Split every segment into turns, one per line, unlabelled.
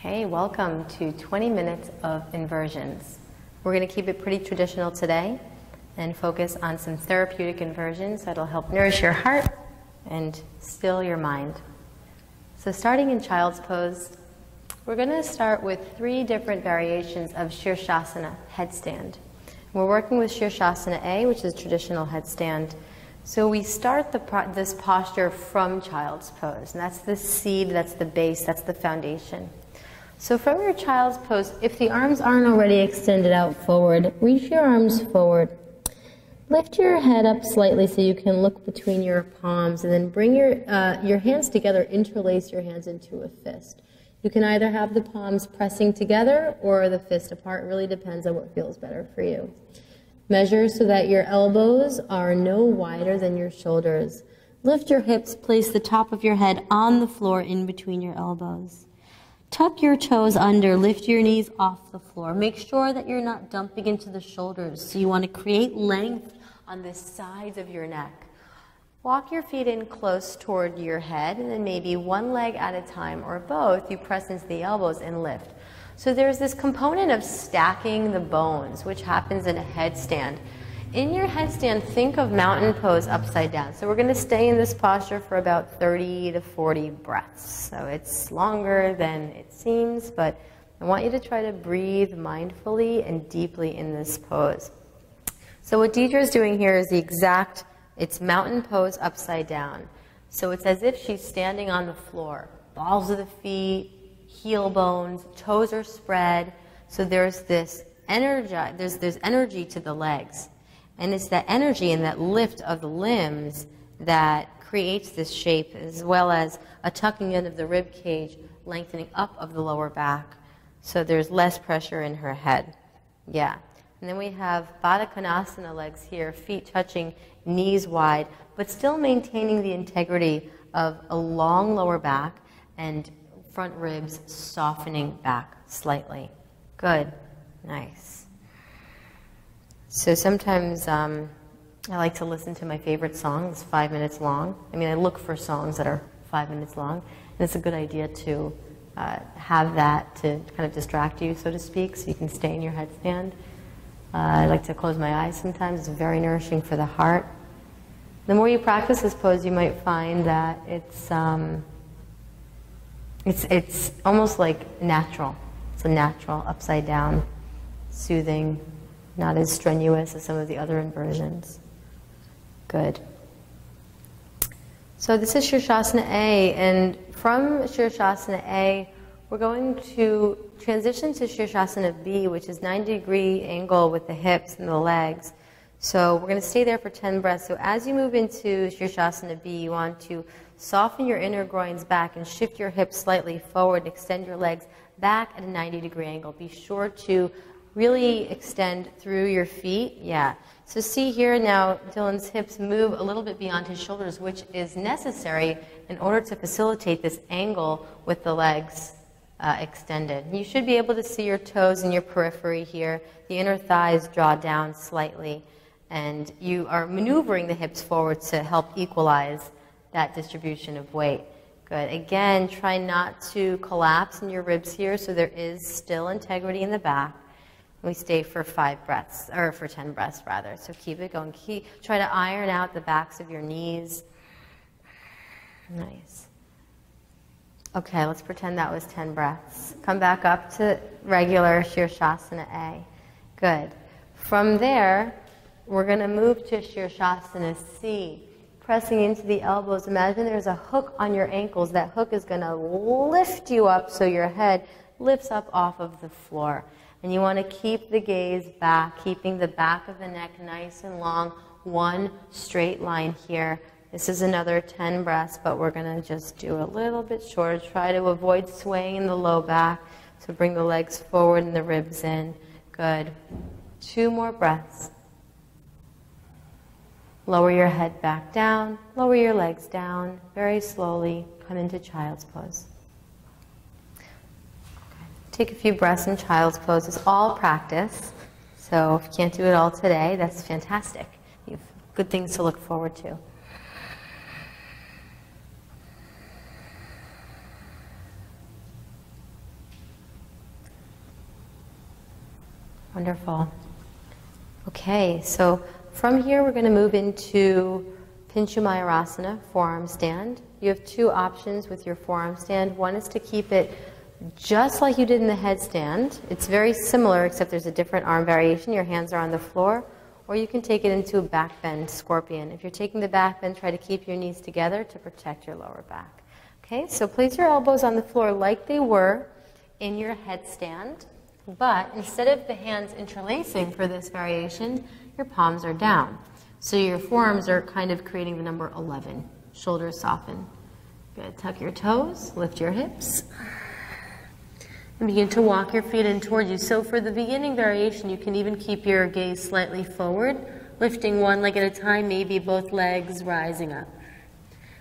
Okay, welcome to 20 minutes of inversions. We're going to keep it pretty traditional today and focus on some therapeutic inversions that'll help nourish your heart and still your mind. So starting in child's pose, we're going to start with 3 different variations of Shirshasana, headstand. We're working with Shirshasana A, which is traditional headstand. So we start this posture from child's pose, and that's the seed, that's the base, that's the foundation. So from your child's pose, if the arms aren't already extended out forward, reach your arms forward. Lift your head up slightly so you can look between your palms, and then bring your hands together, interlace your hands into a fist. You can either have the palms pressing together or the fist apart. It really depends on what feels better for you. Measure so that your elbows are no wider than your shoulders. Lift your hips, place the top of your head on the floor in between your elbows. Tuck your toes under, lift your knees off the floor. Make sure that you're not dumping into the shoulders. So you want to create length on the sides of your neck. Walk your feet in close toward your head, and then maybe one leg at a time or both, you press into the elbows and lift. So there's this component of stacking the bones, which happens in a headstand. In your headstand, think of mountain pose upside down. So we're going to stay in this posture for about 30 to 40 breaths. So it's longer than it seems, but I want you to try to breathe mindfully and deeply in this pose. So what Deidre is doing here is it's mountain pose upside down. So it's as if she's standing on the floor. Balls of the feet, heel bones, toes are spread. So there's this energy, there's energy to the legs. And it's that energy and that lift of the limbs that creates this shape, as well as a tucking in of the rib cage, lengthening up of the lower back. So there's less pressure in her head. Yeah. And then we have Baddha Konasana legs here, feet touching, knees wide, but still maintaining the integrity of a long lower back and front ribs softening back slightly. Good. Nice. So sometimes I like to listen to my favorite song. It's 5 minutes long. I mean, I look for songs that are 5 minutes long, and it's a good idea to have that to kind of distract you, so to speak, so you can stay in your headstand. I like to close my eyes sometimes. It's very nourishing for the heart. The more you practice this pose, you might find that it's almost like natural. It's a natural upside down, soothing, not as strenuous as some of the other inversions. Good. So this is Shirshasana A, and from Shirshasana A, we're going to transition to Shirshasana B, which is 90-degree angle with the hips and the legs. So we're going to stay there for 10 breaths. So as you move into Shirshasana B, you want to soften your inner groins back and shift your hips slightly forward and extend your legs back at a 90-degree angle. Be sure to really extend through your feet. Yeah. So see here now, Dylan's hips move a little bit beyond his shoulders, which is necessary in order to facilitate this angle with the legs extended. You should be able to see your toes in your periphery here. The inner thighs draw down slightly, and you are maneuvering the hips forward to help equalize that distribution of weight. Good. Again, try not to collapse in your ribs here, so there is still integrity in the back. We stay for 5 breaths, or for 10 breaths rather. So keep it going. Try to iron out the backs of your knees. Nice. Okay, let's pretend that was 10 breaths. Come back up to regular Shirshasana A. Good. From there, we're going to move to Shirshasana C. Pressing into the elbows. Imagine there's a hook on your ankles. That hook is going to lift you up so your head lifts up off of the floor. And you want to keep the gaze back, keeping the back of the neck nice and long, one straight line here. This is another 10 breaths, but we're going to just do a little bit shorter. Try to avoid swaying in the low back. So bring the legs forward and the ribs in. Good. 2 more breaths. Lower your head back down. Lower your legs down. Very slowly come into child's pose. Take a few breaths in child's pose. It's all practice. So if you can't do it all today, that's fantastic. You have good things to look forward to. Wonderful. Okay, so from here we're going to move into Pinchu Mayurasana, forearm stand. You have two options with your forearm stand. One is to keep it just like you did in the headstand. It's very similar, except there's a different arm variation. Your hands are on the floor. Or you can take it into a back bend scorpion. If you're taking the back bend, try to keep your knees together to protect your lower back. Okay, so place your elbows on the floor like they were in your headstand, but instead of the hands interlacing for this variation, your palms are down. So your forearms are kind of creating the number 11. Shoulders soften. Good. Tuck your toes, lift your hips, and begin to walk your feet in toward you. So for the beginning variation, you can even keep your gaze slightly forward, lifting one leg at a time, maybe both legs rising up.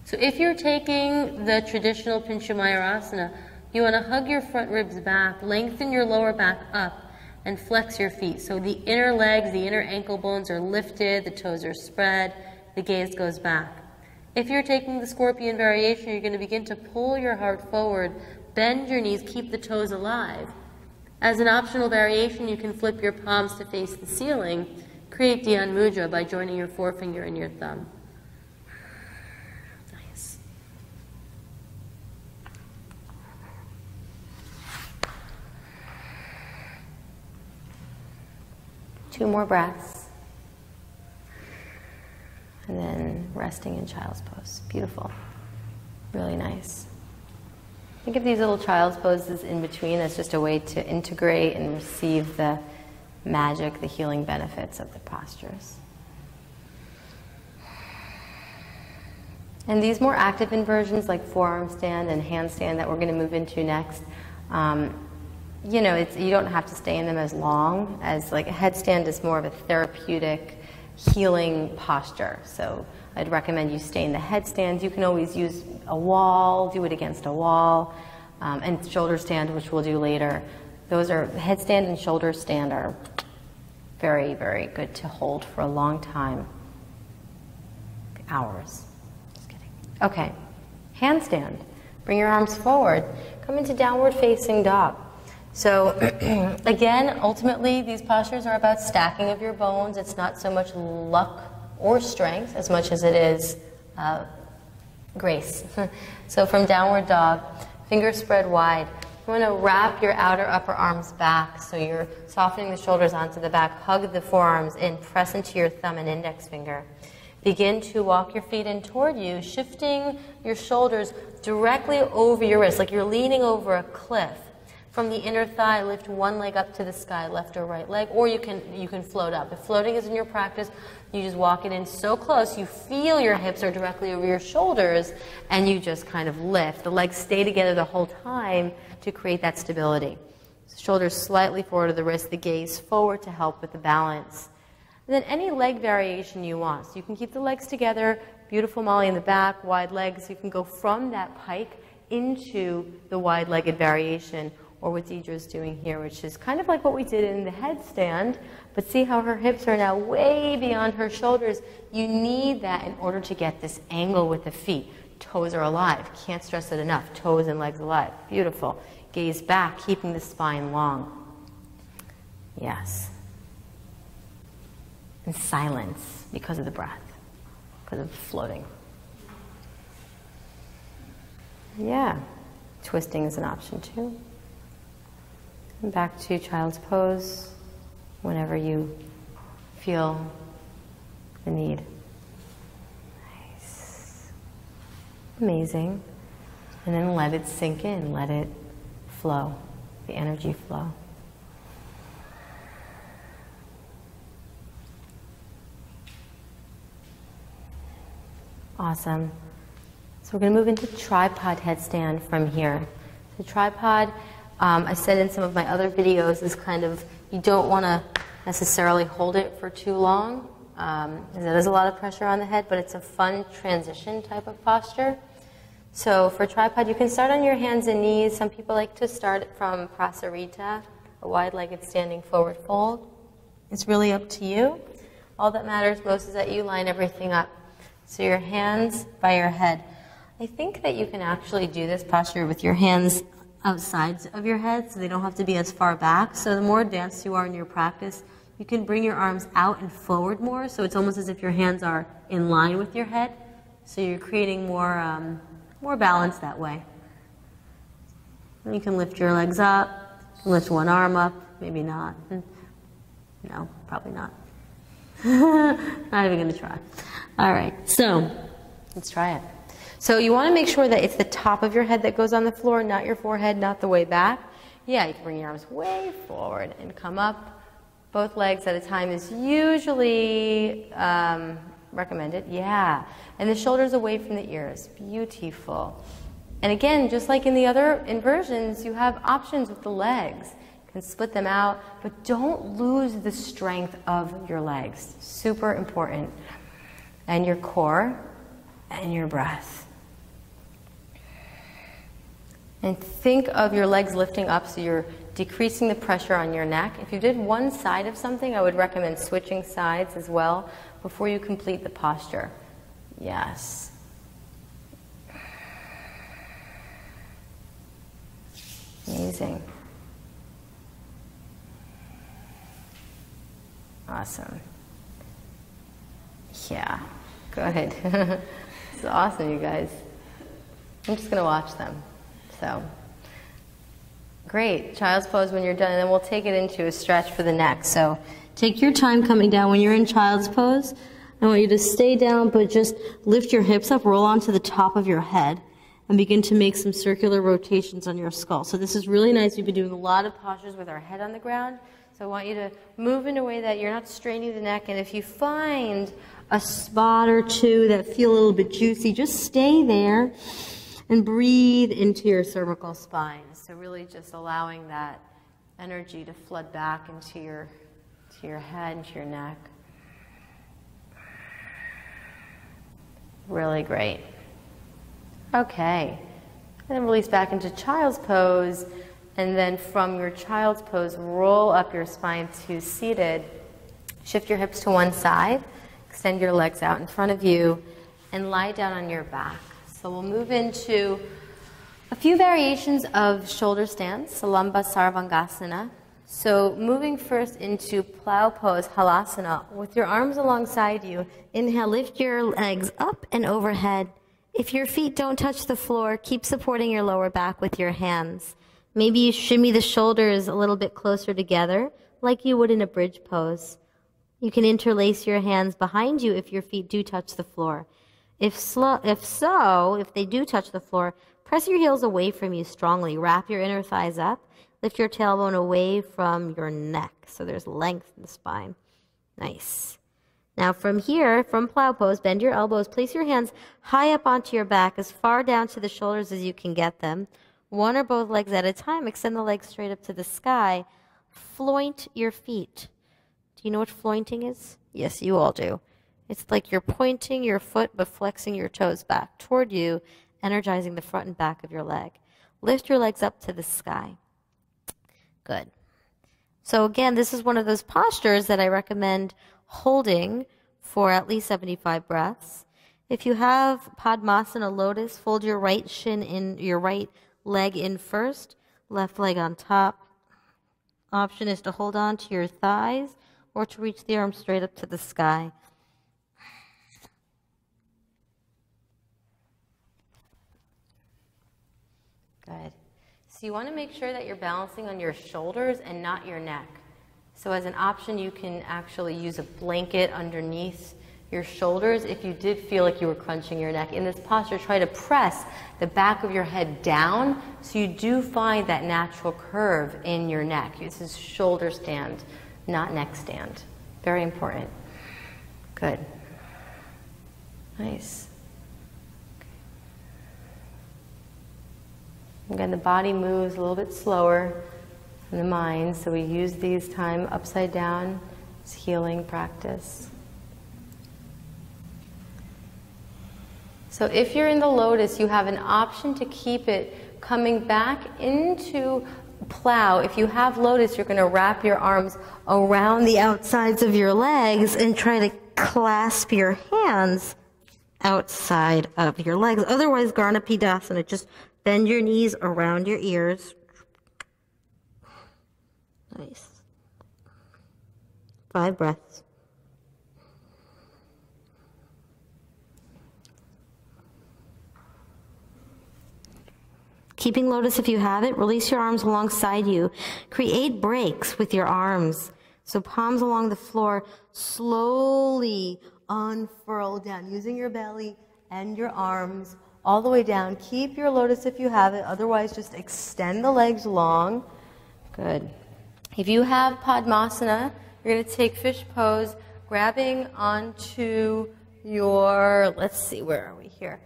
So if you're taking the traditional Pinchu Mayurasana, you want to hug your front ribs back, lengthen your lower back up, and flex your feet. So the inner legs, the inner ankle bones are lifted, the toes are spread, the gaze goes back. If you're taking the scorpion variation, you're going to begin to pull your heart forward, bend your knees, keep the toes alive. As an optional variation, you can flip your palms to face the ceiling, create Dhyan Mudra by joining your forefinger and your thumb. Nice. Two more breaths. And then resting in child's pose. Beautiful. Really nice. Think of these little child's poses in between as just a way to integrate and receive the magic, the healing benefits of the postures. And these more active inversions like forearm stand and handstand that we're going to move into next, you know, you don't have to stay in them as long as like a headstand is more of a therapeutic healing posture. So I'd recommend you stay in the headstand. You can always use a wall, do it against a wall, and shoulder stand, which we'll do later. Those are, headstand and shoulder stand are very, very good to hold for a long time. Hours. Just kidding. Okay, handstand. Bring your arms forward. Come into downward facing dog. So again, ultimately, these postures are about stacking of your bones. It's not so much luck or strength as much as it is grace. So from downward dog, fingers spread wide. You want to wrap your outer upper arms back so you're softening the shoulders onto the back. Hug the forearms in, press into your thumb and index finger. Begin to walk your feet in toward you, shifting your shoulders directly over your wrist, like you're leaning over a cliff. From the inner thigh, lift one leg up to the sky, left or right leg, or you can float up. If floating is in your practice, you just walk it in so close, you feel your hips are directly over your shoulders, and you just kind of lift. The legs stay together the whole time to create that stability. Shoulders slightly forward of the wrist, the gaze forward to help with the balance. And then any leg variation you want. So you can keep the legs together, beautiful Molly in the back, wide legs. You can go from that pike into the wide-legged variation, or what Deidre's doing here, which is kind of like what we did in the headstand, but see how her hips are now way beyond her shoulders. You need that in order to get this angle with the feet. Toes are alive. Can't stress it enough. Toes and legs alive. Beautiful. Gaze back, keeping the spine long. Yes. And silence because of the breath, because of floating. Yeah. Twisting is an option too. And back to child's pose whenever you feel the need. Nice. Amazing. And then let it sink in, let it flow, the energy flow. Awesome. So we're going to move into tripod headstand from here. The tripod, I said in some of my other videos, is kind of, you don't want to necessarily hold it for too long. There is a lot of pressure on the head, but it's a fun transition type of posture. So for tripod, you can start on your hands and knees. Some people like to start from prasarita, a wide-legged standing forward fold. It's really up to you. All that matters most is that you line everything up. So your hands by your head. I think that you can actually do this posture with your hands
outsides of your head, so they don't have to be as far back. So the more advanced you are in your practice, you can bring your arms out and forward more, so it's almost as if your hands are in line with your head. So you're creating more balance that way. And you can lift your legs up, lift one arm up, maybe not. No, probably not. Not even going to try. All right, so let's try it. So you want to make sure that it's the top of your head that goes on the floor, not your forehead, not the way back. Yeah, you can bring your arms way forward and come up. Both legs at a time is usually recommended. Yeah, and the shoulders away from the ears. Beautiful. And again, just like in the other inversions, you have options with the legs. You can split them out, but don't lose the strength of your legs. Super important. And your core and your breath. And think of your legs lifting up so you're decreasing the pressure on your neck. If you did one side of something, I would recommend switching sides as well before you complete the posture. Yes. Amazing. Awesome. Yeah, go ahead. It's awesome, you guys. I'm just going to watch them. So, great. Child's pose when you're done, and then we'll take it into a stretch for the neck. So, take your time coming down. When you're in child's pose, I want you to stay down, but just lift your hips up, roll onto the top of your head, and begin to make some circular rotations on your skull. So this is really nice. We've been doing a lot of postures with our head on the ground. So I want you to move in a way that you're not straining the neck. And if you find a spot or two that feel a little bit juicy, just stay there and breathe into your cervical spine. So really just allowing that energy to flood back into your head, into your neck. Really great. Okay. And then release back into child's pose. And then from your child's pose, roll up your spine to seated. Shift your hips to one side. Extend your legs out in front of you. And lie down on your back. So we'll move into a few variations of shoulder stands, Salamba Sarvangasana. So moving first into plow pose, Halasana, with your arms alongside you. Inhale, lift your legs up and overhead. If your feet don't touch the floor, keep supporting your lower back with your hands. Maybe you shimmy the shoulders a little bit closer together, like you would in a bridge pose. You can interlace your hands behind you if your feet do touch the floor. If they do touch the floor, press your heels away from you strongly. Wrap your inner thighs up. Lift your tailbone away from your neck, so there's length in the spine. Nice. Now from here, from plow pose, bend your elbows. Place your hands high up onto your back, as far down to the shoulders as you can get them. One or both legs at a time. Extend the legs straight up to the sky. Floint your feet. Do you know what flointing is? Yes, you all do. It's like you're pointing your foot but flexing your toes back toward you, energizing the front and back of your leg. Lift your legs up to the sky. Good. So again, this is one of those postures that I recommend holding for at least 75 breaths. If you have Padmasana lotus, fold your right shin in, your right leg in first, left leg on top. Option is to hold on to your thighs or to reach the arms straight up to the sky. Good. So you want to make sure that you're balancing on your shoulders and not your neck. So as an option, you can actually use a blanket underneath your shoulders if you did feel like you were crunching your neck. In this posture, try to press the back of your head down so you do find that natural curve in your neck. This is shoulder stand, not neck stand. Very important. Good. Nice. Again, the body moves a little bit slower than the mind, so we use these time upside down as healing practice. So if you're in the lotus, you have an option to keep it coming back into plow. If you have lotus, you're going to wrap your arms around the outsides of your legs and try to clasp your hands outside of your legs. Otherwise, Garnapidasana, just Bend your knees around your ears. Nice. 5 breaths. Keeping lotus if you have it, release your arms alongside you. Create breaks with your arms. So palms along the floor, slowly unfurl down, using your belly and your arms all the way down. Keep your lotus if you have it, otherwise just extend the legs long. Good. If you have Padmasana, you're going to take fish pose, grabbing onto your, let's see, where are we here?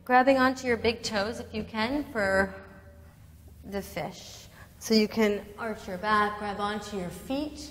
Grabbing onto your big toes if you can for the fish. So you can arch your back, grab onto your feet,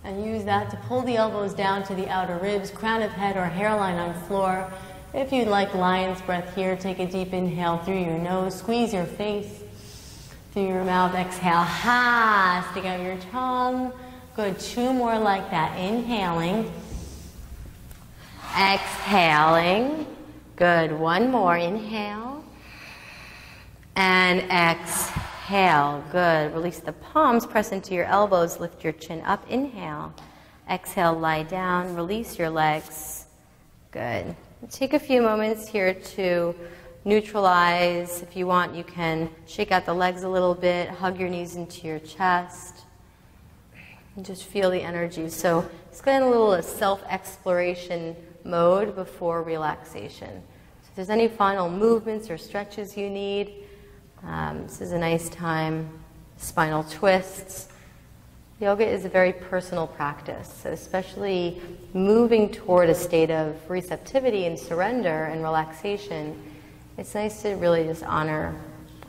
and use that to pull the elbows down to the outer ribs, crown of head or hairline on floor. If you'd like lion's breath here, take a deep inhale through your nose, squeeze your face through your mouth, exhale, ha, stick out your tongue. Good, 2 more like that, inhaling, exhaling. Good, 1 more, inhale, and exhale. Good, release the palms, press into your elbows, lift your chin up, inhale. Exhale, lie down, release your legs. Good. Take a few moments here to neutralize. If you want, you can shake out the legs a little bit, hug your knees into your chest, and just feel the energy. So let's get in a little self-exploration mode before relaxation. So if there's any final movements or stretches you need, this is a nice time. Spinal twists. Yoga is a very personal practice, so especially moving toward a state of receptivity and surrender and relaxation. It's nice to really just honor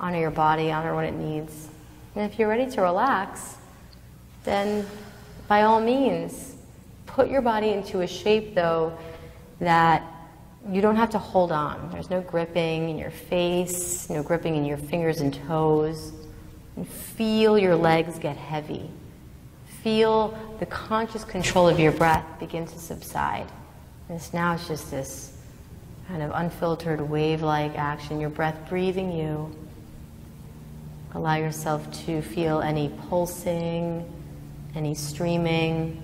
your body, honor what it needs. And if you're ready to relax, then by all means, put your body into a shape, though, that you don't have to hold on. There's no gripping in your face, no gripping in your fingers and toes. And feel your legs get heavy. Feel the conscious control of your breath begin to subside. Now it's just this kind of unfiltered wave-like action, your breath breathing you. Allow yourself to feel any pulsing, any streaming,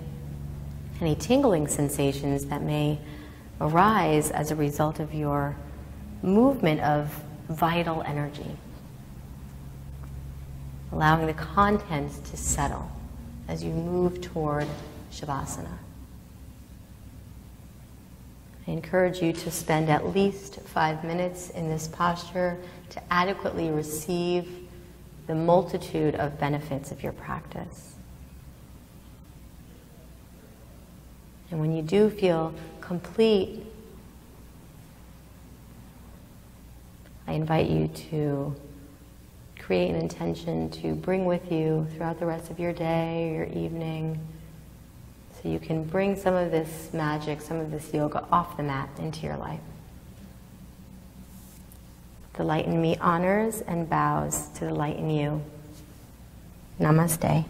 any tingling sensations that may arise as a result of your movement of vital energy. Allowing the contents to settle as you move toward Shavasana. I encourage you to spend at least 5 minutes in this posture to adequately receive the multitude of benefits of your practice. And when you do feel complete, I invite you to create an intention to bring with you throughout the rest of your day or your evening, so you can bring some of this magic, some of this yoga off the mat into your life. The light in me honors and bows to the light in you. Namaste.